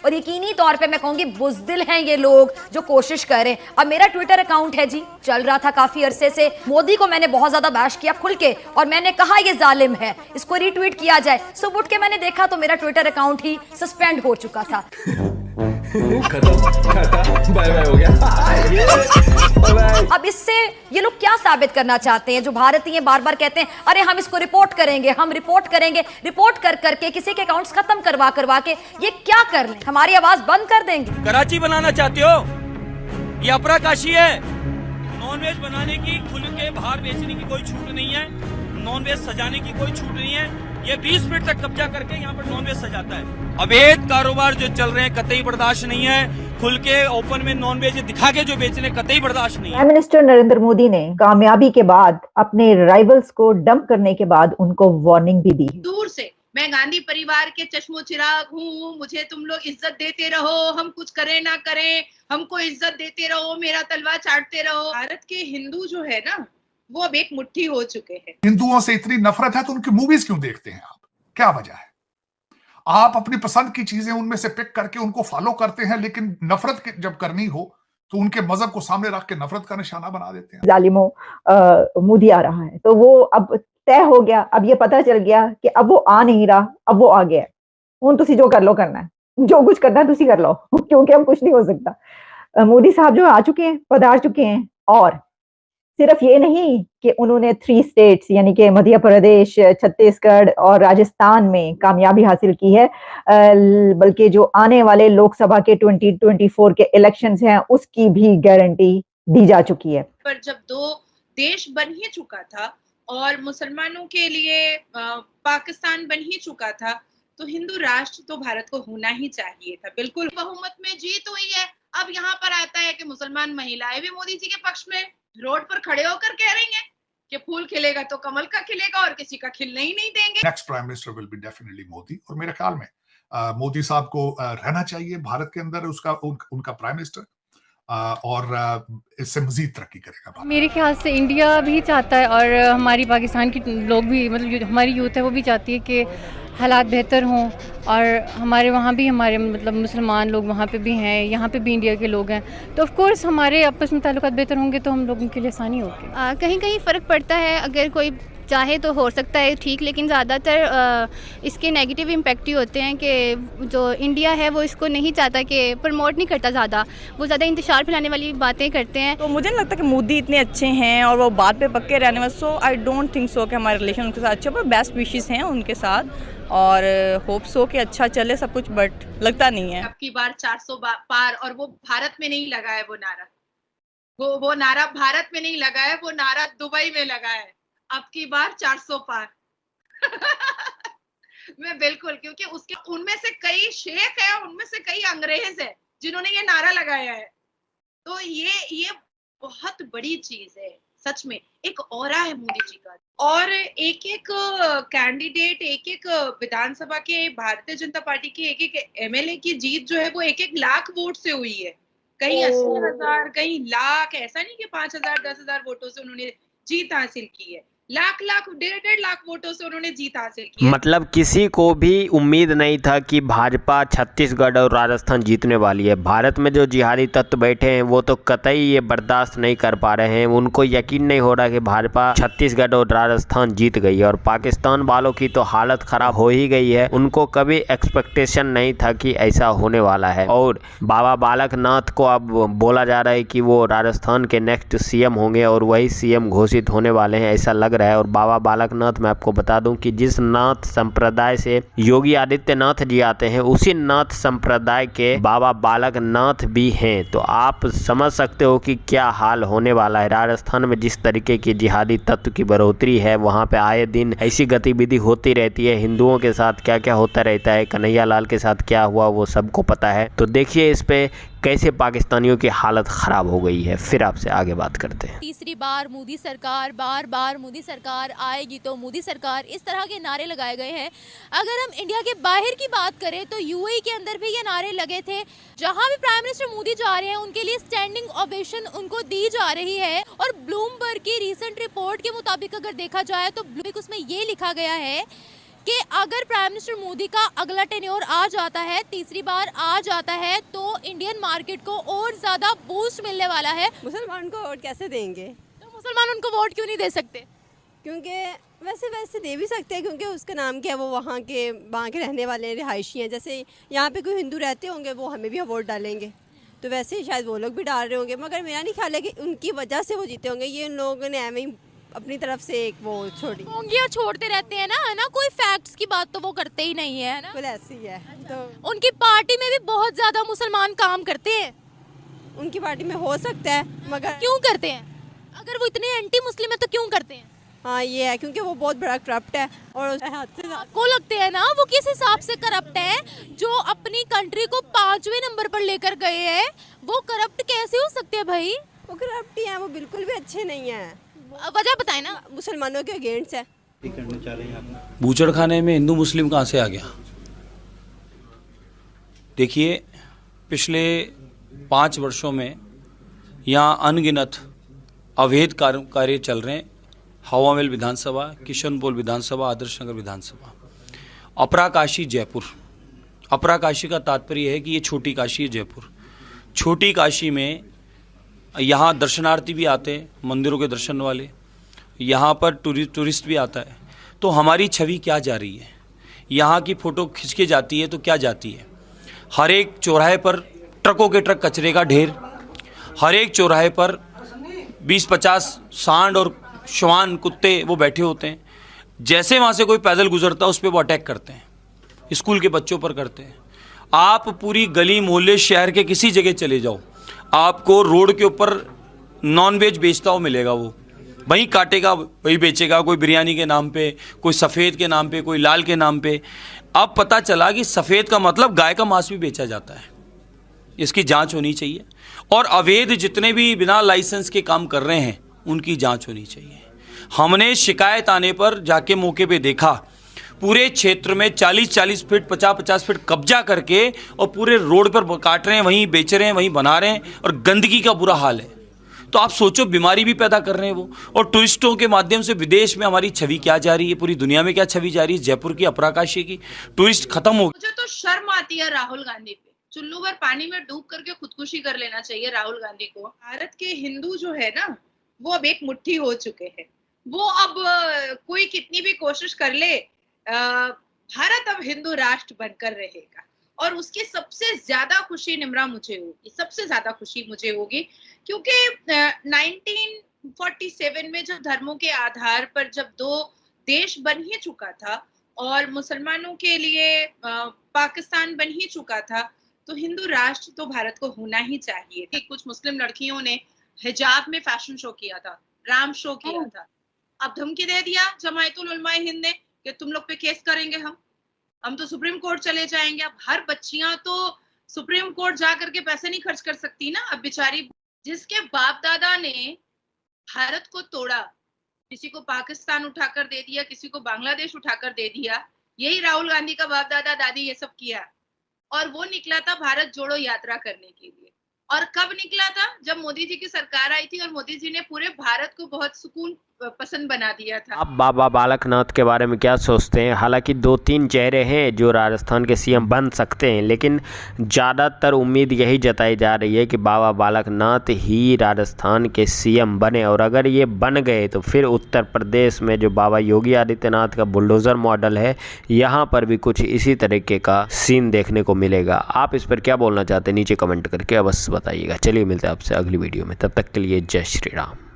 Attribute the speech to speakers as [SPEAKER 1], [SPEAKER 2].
[SPEAKER 1] और यकीनी तौर पे मैं कहूंगी बुज़दिल हैं ये लोग जो कोशिश करें। अब मेरा ट्विटर अकाउंट है जी, चल रहा था काफी अरसे से, मोदी को मैंने बहुत ज्यादा बैश किया खुल के और मैंने कहा ये जालिम है, इसको रीट्वीट किया जाए। सुबह उठ के मैंने देखा तो मेरा ट्विटर अकाउंट ही सस्पेंड हो चुका था।
[SPEAKER 2] बाय बाय हो गया।
[SPEAKER 1] अब इससे ये लोग क्या साबित करना चाहते हैं? जो भारतीय बार बार कहते हैं अरे हम इसको रिपोर्ट करेंगे, हम रिपोर्ट करेंगे, रिपोर्ट कर करके किसी के अकाउंट्स खत्म करवा करवा के ये क्या कर लें? हमारी आवाज बंद कर देंगे?
[SPEAKER 3] कराची बनाना चाहते हो? ये अपरा काशी है। नॉनवेज बनाने की, खुल के बाहर बेचने की कोई छूट नहीं है, नॉनवेज सजाने की कोई छूट नहीं है। ये 20 फीट तक कब्जा करके यहाँ पर नॉनवेज सजाता है। अवैध कारोबार जो चल रहे हैं कतई बर्दाश्त नहीं है। खुल के ओपन में नॉनवेज दिखा के जो बेचने कतई बर्दाश्त नहीं है।
[SPEAKER 4] प्राइम मिनिस्टर नरेंद्र मोदी ने कामयाबी के बाद अपने राइवल्स को डंप करने के बाद उनको वार्निंग भी दी।
[SPEAKER 5] दूर से मैं गांधी परिवार के चश्मो चिराग हूँ, मुझे तुम लोग इज्जत देते रहो, हम कुछ करें ना करें, हमको इज्जत देते रहो, मेरा तलवार चाटते रहो। भारत के हिंदू जो है ना वो अब एक मुट्ठी हो चुके हैं।
[SPEAKER 6] हिंदुओं से इतनी नफरत है तो उनकी मूवीज क्यों देखते हैं आप? क्या वजह है? आप अपनी पसंद की चीजें उनमें से पिक करके उनको फॉलो करते हैं, लेकिन नफरत जब करनी हो तो उनके मजहब को सामने रख के नफरत का निशाना बना देते हैं।
[SPEAKER 4] जालिमो मोदी आ रहा है तो वो अब तय हो गया। अब ये पता चल गया कि अब वो आ नहीं रहा, अब वो आ गया। उन तुसी जो कर लो करना है, जो कुछ करना है तुसी कर लो क्योंकि हम कुछ नहीं हो सकता। मोदी साहब जो आ चुके हैं, पधार चुके हैं, और सिर्फ ये नहीं कि उन्होंने 3 स्टेट्स यानी कि मध्य प्रदेश, छत्तीसगढ़ और राजस्थान में कामयाबी हासिल की है, बल्कि जो आने वाले लोकसभा के 2024 के इलेक्शंस हैं उसकी भी गारंटी दी जा चुकी है।
[SPEAKER 5] पर जब 2 देश बन ही चुका था और मुसलमानों के लिए पाकिस्तान बन ही चुका था तो हिंदू राष्ट्र तो भारत को होना ही चाहिए था। बिल्कुल बहुमत में जीत हुई है। अब यहाँ पर आता है कि मुसलमान महिलाएं भी मोदी जी के पक्ष में रोड पर खड़े होकर कह रही हैं कि फूल खिलेगा तो कमल का खिलेगा और किसी का खिलने ही नहीं देंगे।
[SPEAKER 6] Next prime minister will be definitely Modi, और मेरे ख्याल में मोदी साहब को रहना चाहिए भारत के अंदर उनका प्राइम मिनिस्टर, और इससे मजीद तरक्की करेगा।
[SPEAKER 7] मेरे ख्याल से इंडिया भी चाहता है और हमारी पाकिस्तान के लोग भी, मतलब हमारी यूथ है वो भी चाहती है कि हालात बेहतर हों, और हमारे वहाँ भी हमारे मतलब मुसलमान लोग वहाँ पे भी हैं, यहाँ पे भी इंडिया के लोग हैं, तो ऑफ कोर्स हमारे आपस में ताल्लुकात बेहतर होंगे तो हम लोगों के लिए आसानी होगी।
[SPEAKER 8] कहीं कहीं फ़र्क पड़ता है, अगर कोई चाहे तो हो सकता है ठीक, लेकिन ज़्यादातर इसके नेगेटिव इम्पैक्ट ही होते हैं कि जो इंडिया है वो इसको नहीं चाहता, कि प्रमोट नहीं करता ज़्यादा, वो ज़्यादा इंतशार फैलाने वाली बातें करते हैं।
[SPEAKER 9] तो मुझे नहीं लगता कि मोदी इतने अच्छे हैं और वो बात पे पक्के रहने वाले, सो आई डोंट थिंक सो कि हमारे रिलेशन उनके साथ अच्छे, पर बेस्ट विशेस हैं उनके साथ और होप सो कि अच्छा चले सब कुछ, बट लगता नहीं है।
[SPEAKER 5] अब की बार 400 पार, और वो भारत में नहीं लगा है वो नारा, वो नारा भारत में नहीं लगा है, वो नारा दुबई में लगा है। अब की बार 400 पार मैं बिल्कुल, क्योंकि उसके उनमें से कई शेख है, उनमें से कई अंग्रेज है जिन्होंने ये नारा लगाया है। तो ये बहुत बड़ी चीज है सच में, एक ऑरा है मोदी जी का। और एक एक कैंडिडेट, एक एक विधानसभा के, भारतीय जनता पार्टी के एक एक एमएलए की जीत जो है वो 1-1 लाख वोट से हुई है। कहीं 80,000, कहीं लाख, ऐसा नहीं कि 5,000 10,000 वोटों से उन्होंने जीत हासिल की है, लाख 1.5 लाख वोटों से उन्होंने जीत हासिल की है।
[SPEAKER 10] मतलब किसी को भी उम्मीद नहीं था कि भाजपा छत्तीसगढ़ और राजस्थान जीतने वाली है। भारत में जो जिहादी तत्व बैठे हैं वो तो कतई ये बर्दाश्त नहीं कर पा रहे हैं, उनको यकीन नहीं हो रहा कि भाजपा छत्तीसगढ़ और राजस्थान जीत गई है, और पाकिस्तान वालों की तो हालत खराब हो ही गई है। उनको कभी एक्सपेक्टेशन नहीं था कि ऐसा होने वाला है, और बाबा बालक नाथ को अब बोला जा रहा है कि वो राजस्थान के नेक्स्ट सीएम होंगे और वही सीएम घोषित होने वाले हैं, ऐसा लग रहा है। और बाबा बालकनाथ, मैं आपको बता दूं कि जिस नाथ संप्रदाय से योगी आदित्यनाथ जी आते हैं उसी नाथ संप्रदाय के बाबा बालकनाथ भी हैं, तो आप समझ सकते हो कि क्या हाल होने वाला है। राजस्थान में जिस तरीके की जिहादी तत्व की बढ़ोतरी है, वहाँ पे आए दिन ऐसी गतिविधि होती रहती है, हिंदुओं के साथ क्या क्या होता रहता है, कन्हैया लाल के साथ क्या हुआ वो सबको पता है। तो देखिए इस पे कैसे पाकिस्तानियों की हालत खराब हो गई है। फिर आपसे आगे बात करते हैं।
[SPEAKER 11] तीसरी बार मोदी सरकार, बार बार मोदी सरकार आएगी तो मोदी सरकार, इस तरह के नारे लगाए गए हैं। अगर हम इंडिया के बाहर की बात करें तो यूएई के अंदर भी ये नारे लगे थे। जहां भी प्राइम मिनिस्टर मोदी जा रहे हैं उनके लिए स्टैंडिंग ओवेशन उनको दी जा रही है। और ब्लूमबर्ग की रीसेंट रिपोर्ट के मुताबिक अगर देखा जाए तो उसमें ये लिखा गया है कि अगर प्राइम मिनिस्टर मोदी का अगला टेन्योर आ जाता है, तीसरी बार आ जाता है, तो इंडियन मार्केट को और ज़्यादा बूस्ट मिलने वाला है।
[SPEAKER 2] मुसलमान को वोट कैसे देंगे?
[SPEAKER 11] तो मुसलमान उनको वोट क्यों नहीं दे सकते?
[SPEAKER 2] क्योंकि वैसे दे भी सकते हैं, क्योंकि उसका नाम क्या है, वो वहाँ के रहने वाले रिहायशी हैं। जैसे यहाँ पे कोई हिंदू रहते होंगे वो हमें भी वोट डालेंगे, तो वैसे ही शायद वो लोग भी डाल रहे होंगे। मगर मेरा नहीं ख्याल है कि उनकी वजह से वो जीते होंगे। ये उन लोगों ने एवं ही अपनी तरफ से एक वो छोड़ी
[SPEAKER 11] होंगियाँ छोड़ते रहते हैं ना, है ना, कोई फैक्ट्स की बात तो वो करते ही नहीं है ना।
[SPEAKER 2] बिल्कुल ऐसी है। तो
[SPEAKER 11] उनकी पार्टी में भी बहुत ज़्यादा मुसलमान काम करते हैं।
[SPEAKER 2] उनकी पार्टी में हो सकता है, मगर
[SPEAKER 11] क्यों करते हैं? अगर वो इतने एंटी मुस्लिम है तो क्यों करते हैं?
[SPEAKER 2] हाँ ये है, क्योंकि वो बहुत बड़ा करप्ट है। और
[SPEAKER 11] आपको लगते हैं ना वो किस हिसाब से करप्ट है? जो अपनी कंट्री को 5वें नंबर पर लेकर गए हैं, वो करप्ट कैसे हो सकते हैं भाई?
[SPEAKER 2] वो करप्ट ही है, वो बिल्कुल भी अच्छे नहीं है।
[SPEAKER 11] वजह बताए ना।
[SPEAKER 2] मुसलमानों के अगेंस्ट है।
[SPEAKER 12] बूचड़खाने में हिंदू मुस्लिम कहाँ से आ गया? देखिए, पिछले 5 वर्षों में यहाँ अनगिनत अवैध कार्य चल रहे हैं। हवामेल विधानसभा, किशनपोल विधानसभा, आदर्श नगर विधानसभा, अपरा काशी जयपुर। अपरा काशी का तात्पर्य है कि ये छोटी काशी है जयपुर। छोटी काशी में यहाँ दर्शनार्थी भी आते हैं, मंदिरों के दर्शन वाले, यहाँ पर टूरिस्ट भी आता है। तो हमारी छवि क्या जा रही है? यहाँ की फ़ोटो खिंच के जाती है तो क्या जाती है? हर एक चौराहे पर ट्रकों के ट्रक कचरे का ढेर, हर एक चौराहे पर 20-50 सांड और श्वान कुत्ते वो बैठे होते हैं। जैसे वहाँ से कोई पैदल गुजरता है उस पर वो अटैक करते हैं, स्कूल के बच्चों पर करते हैं। आप पूरी गली मोहल्ले शहर के किसी जगह चले जाओ, आपको रोड के ऊपर नॉनवेज बेचता हुआ मिलेगा। वो वहीं काटेगा, वही बेचेगा, कोई बिरयानी के नाम पे, कोई सफ़ेद के नाम पे, कोई लाल के नाम पे। अब पता चला कि सफ़ेद का मतलब गाय का मांस भी बेचा जाता है। इसकी जांच होनी चाहिए। और अवैध जितने भी बिना लाइसेंस के काम कर रहे हैं उनकी जांच होनी चाहिए। हमने शिकायत आने पर जाके मौके पे देखा, पूरे क्षेत्र में 40-40 फीट 50-50 फीट कब्जा करके और पूरे रोड पर काट रहे हैं, वहीं बेच रहे हैं, वहीं बना रहे हैं, और गंदगी का बुरा हाल है। तो आप सोचो, बीमारी भी पैदा कर रहे हैं वो। और टूरिस्टों के माध्यम से विदेश में हमारी छवि क्या जा रही है, पूरी दुनिया में क्या छवि जा रही है जयपुर की, अपराकाशी की। टूरिस्ट खत्म हो।
[SPEAKER 5] मुझे तो शर्म आती है राहुल गांधी पे। चुल्लू भर पानी में डूब करके खुदकुशी कर लेना चाहिए राहुल गांधी को। भारत के हिंदू जो है ना, वो अब एक मुट्ठी हो चुके हैं। वो अब कोई कितनी भी कोशिश कर ले, भारत अब हिंदू राष्ट्र बनकर रहेगा। और उसकी सबसे ज्यादा खुशी निम्रा मुझे होगी, सबसे ज्यादा खुशी मुझे होगी, क्योंकि 1947 में जब धर्मों के आधार पर जब 2 देश बन ही चुका था और मुसलमानों के लिए पाकिस्तान बन ही चुका था, तो हिंदू राष्ट्र तो भारत को होना ही चाहिए। कि कुछ मुस्लिम लड़कियों ने हिजाब में फैशन शो किया था, राम शो किया था। अब धमकी दे दिया जमायतुल उलमाए हिंद ने कि तुम लोग पे केस करेंगे, हम तो सुप्रीम कोर्ट चले जाएंगे। अब हर बच्चियां तो सुप्रीम कोर्ट जा करके पैसे नहीं खर्च कर सकती ना। अब बेचारी, जिसके बाप दादा ने भारत को तोड़ा, किसी को पाकिस्तान उठाकर दे दिया, किसी को बांग्लादेश उठाकर दे दिया, यही राहुल गांधी का बाप दादा दादी ये सब किया। और वो निकला था भारत जोड़ो यात्रा करने के लिए। और कब निकला था? जब मोदी जी की सरकार आई थी और मोदी जी ने पूरे भारत को बहुत सुकून पसंद बना दिया था।
[SPEAKER 10] आप बाबा बालकनाथ के बारे में क्या सोचते हैं? हालांकि 2-3 चेहरे हैं जो राजस्थान के सीएम बन सकते हैं, लेकिन ज़्यादातर उम्मीद यही जताई जा रही है कि बाबा बालकनाथ ही राजस्थान के सीएम बने। और अगर ये बन गए तो फिर उत्तर प्रदेश में जो बाबा योगी आदित्यनाथ का बुलडोज़र मॉडल है, यहाँ पर भी कुछ इसी तरीके का सीन देखने को मिलेगा। आप इस पर क्या बोलना चाहते हैं नीचे कमेंट करके अवश्य बताइएगा। चलिए मिलते हैं आपसे अगली वीडियो में, तब तक के लिए जय श्री राम।